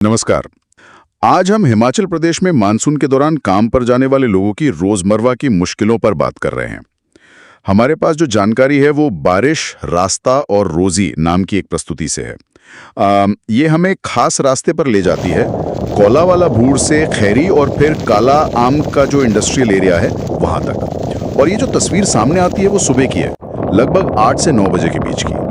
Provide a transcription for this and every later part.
नमस्कार। आज हम हिमाचल प्रदेश में मानसून के दौरान काम पर जाने वाले लोगों की रोजमर्रा की मुश्किलों पर बात कर रहे हैं। हमारे पास जो जानकारी है वो बारिश, रास्ता और रोजी नाम की एक प्रस्तुति से है। ये हमें खास रास्ते पर ले जाती है, कोलावाला भूड़ से खैरी और फिर काला आम का जो इंडस्ट्रियल एरिया है वहां तक। और ये जो तस्वीर सामने आती है वो सुबह की है, लगभग 8 से 9 बजे के बीच की।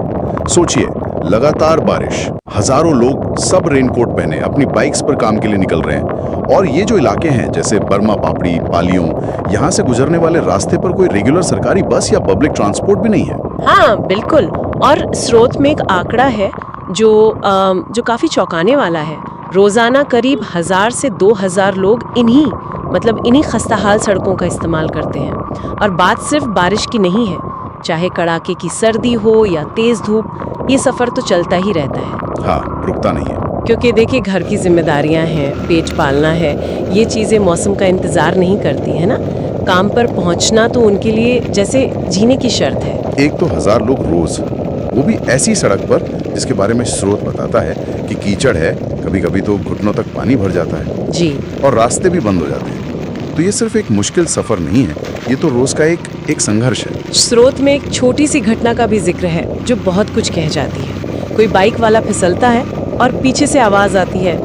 सोचिए, लगातार बारिश, हजारों लोग सब रेनकोट पहने अपनी बाइक्स पर काम के लिए निकल रहे हैं। और ये जो इलाके हैं जैसे बर्मा पापड़ी, पालियों, यहाँ से गुजरने वाले रास्ते पर कोई रेगुलर सरकारी बस या पब्लिक ट्रांसपोर्ट भी नहीं है। हाँ बिल्कुल। और स्रोत में एक आंकड़ा है जो काफी चौंकाने वाला है। रोजाना करीब 1000 से 2000 लोग इन्हीं खस्ताहाल सड़कों का इस्तेमाल करते हैं। और बात सिर्फ बारिश की नहीं है, चाहे कड़ाके की सर्दी हो या तेज धूप, ये सफर तो चलता ही रहता है। हाँ, रुकता नहीं है। क्योंकि देखिए, घर की जिम्मेदारियां हैं, पेट पालना है, ये चीजें मौसम का इंतजार नहीं करती है ना। काम पर पहुंचना तो उनके लिए जैसे जीने की शर्त है। एक तो 1000 लोग रोज, वो भी ऐसी सड़क पर जिसके बारे में स्रोत बताता है कि कीचड़ है, कभी कभी तो घुटनों तक पानी भर जाता है जी, और रास्ते भी बंद हो जाते हैं। तो ये सिर्फ एक मुश्किल सफर नहीं है, ये तो रोज का एक संघर्ष है। स्रोत में एक छोटी सी घटना का भी जिक्र है जो बहुत कुछ कह जाती है। कोई बाइक वाला फिसलता है और पीछे से आवाज आती है,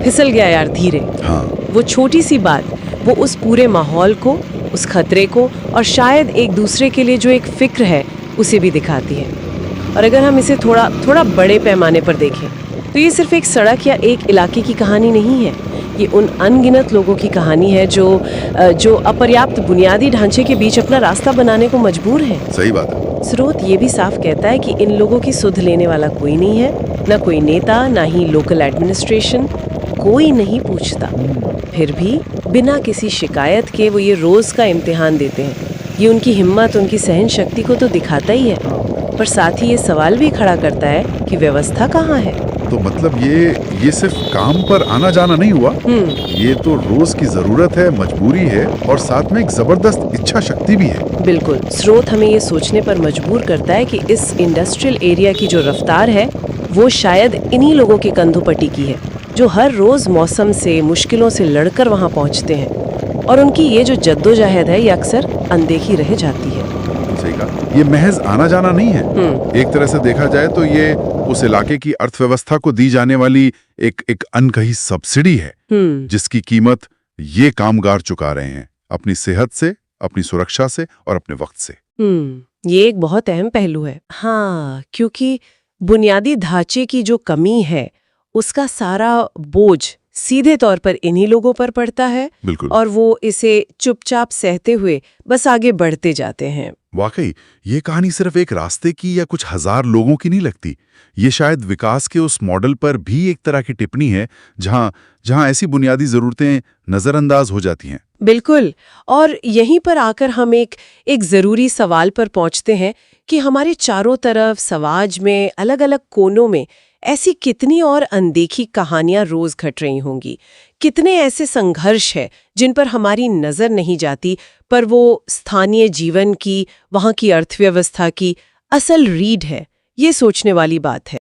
फिसल गया यार, धीरे। हाँ, वो छोटी सी बात, वो उस पूरे माहौल को, उस खतरे को और शायद एक दूसरे के लिए जो एक फिक्र है उसे भी दिखाती है। और अगर हम इसे थोड़ा बड़े पैमाने पर देखें तो ये सिर्फ एक सड़क या एक इलाके की कहानी नहीं है। ये उन अनगिनत लोगों की कहानी है जो अपर्याप्त बुनियादी ढांचे के बीच अपना रास्ता बनाने को मजबूर हैं। सही बात है। स्रोत ये भी साफ कहता है कि इन लोगों की सुध लेने वाला कोई नहीं है, ना कोई नेता, ना ही लोकल एडमिनिस्ट्रेशन, कोई नहीं पूछता। फिर भी बिना किसी शिकायत के वो ये रोज का इम्तिहान देते हैं। ये उनकी हिम्मत, उनकी सहन शक्ति को तो दिखाता ही है, पर साथ ही ये सवाल भी खड़ा करता है कि व्यवस्था कहाँ है। तो मतलब ये सिर्फ काम पर आना जाना नहीं हुआ, ये तो रोज की जरूरत है, मजबूरी है और साथ में एक जबरदस्त इच्छा शक्ति भी है। बिल्कुल। स्रोत हमें ये सोचने पर मजबूर करता है कि इस इंडस्ट्रियल एरिया की जो रफ्तार है वो शायद इन्हीं लोगों के कंधों पर टिकी है, जो हर रोज मौसम से, मुश्किलों से लड़कर वहाँ पहुँचते हैं। और उनकी ये जो जद्दोजहद है ये अक्सर अनदेखी रह जाती है। सही कहा। ये महज आना जाना नहीं है। एक तरह से देखा जाए तो ये उस इलाके की अर्थव्यवस्था को दी जाने वाली एक अनकही सब्सिडी है, जिसकी कीमत ये कामगार चुका रहे हैं, अपनी सेहत से, अपनी सुरक्षा से और अपने वक्त से। ये एक बहुत अहम पहलू है। हाँ, क्योंकि बुनियादी ढांचे की जो कमी है उसका सारा बोझ सीधे तौर पर इन्हीं लोगों पर पड़ता है। बिल्कुल। और वो इसे चुपचाप सहते हुए बस आगे बढ़ते जाते हैं। वाकई ये कहानी सिर्फ एक रास्ते की या कुछ 1000 लोगों की नहीं लगती। ये शायद विकास के उस मॉडल पर भी एक तरह की टिप्पणी है जहां ऐसी बुनियादी जरूरतें नजरअंदाज हो जाती हैं। बिल्कुल। और यहीं पर आकर हम एक जरूरी सवाल पर पहुंचते हैं कि हमारे चारों तरफ समाज में अलग अलग कोनों में ऐसी कितनी और अनदेखी कहानियां रोज घट रही होंगी। कितने ऐसे संघर्ष है जिन पर हमारी नजर नहीं जाती, पर वो स्थानीय जीवन की, वहां की अर्थव्यवस्था की असल रीढ़ है। ये सोचने वाली बात है।